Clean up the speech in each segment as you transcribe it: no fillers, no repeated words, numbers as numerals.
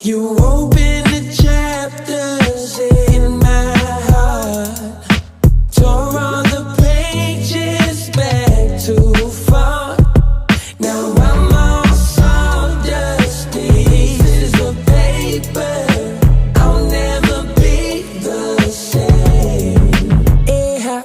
You open the chapters in my heart, tore all the pages back too far. Now I'm all sawdust, pieces of paper. I'll never be the same. Yeah,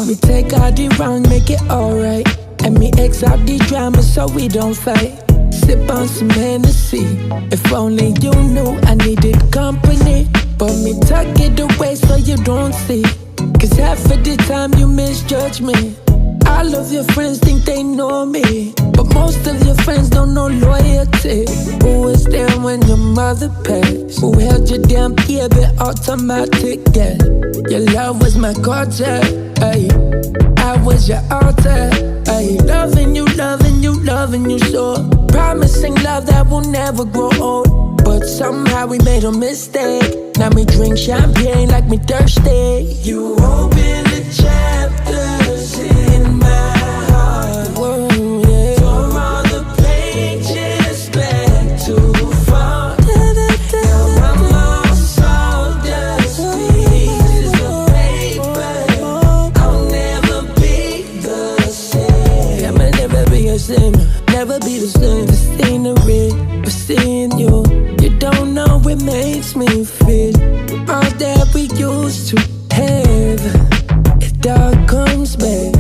we take all the wrong, make it alright, and me X out the drama so we don't fight. Sip on some Hennessy. If only you knew I needed company, but me tuck it away so you don't see. Cause half of the time you misjudge me. All of your friends think they know me, but most of your friends don't know loyalty. Who was there when your mother passed? Who held you down, gave it automatic, yeah. Your love was my culture, ay. I was your altar, ay. Loving you, loving you, loving you so. Promising love that will never grow old, but somehow we made a mistake. Now me drink champagne like me thirsty. You open the chapters in my heart. Whoa, yeah. Tore all the pages back too far. Now I'm all sawdust, pieces of paper. I'll never be the same. I'll never be the same. Never be the same. The scenery of seeing you, you don't know it makes me feel. All that we used to have, it all comes back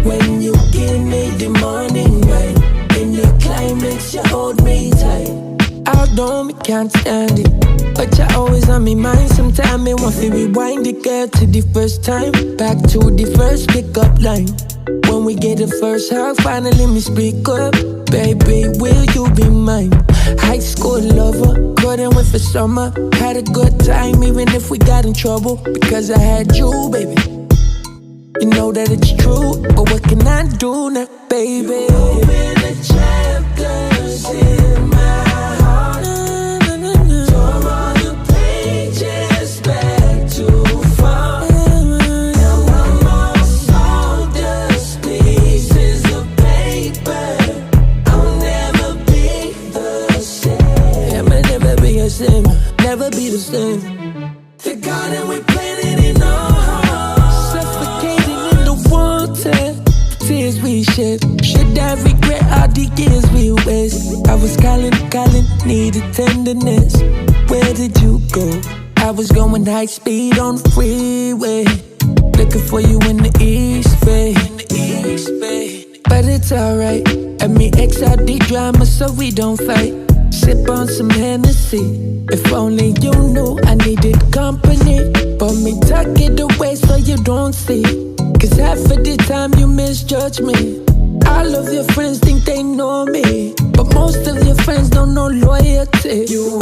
when you give me the morning rain. In your climax, you hold me tight. Although me can't stand it, but you're always on me mind. Sometimes me want to rewind it, girl, to the first time, back to the first pickup line. When we get the first hug, finally me speak up. Baby, will you be mine? High school lover, couldn't wait for summer. Had a good time even if we got in trouble, because I had you, baby. You know that it's true, but what can I do now, baby? You open the chapters in my heart. Tore all the pages back too far. Now I'm all sawdust, pieces of paper. I'll never be the same. I'll never be the same. Never be the same. The garden we planted in our hearts, suffocating in the water. Tears we shed. Should I regret all the years we waste? I was calling, needed tenderness. Where did you go? I was going high speed on the freeway, looking for you in the East Bay. But it's alright, and me X out the drama so we don't fight. Sip on some Hennessy. If only you knew I needed company, but me tuck it away so you don't see. Cause half of the time you misjudge me. All of your friends think they know me, but most of your friends don't know loyalty. You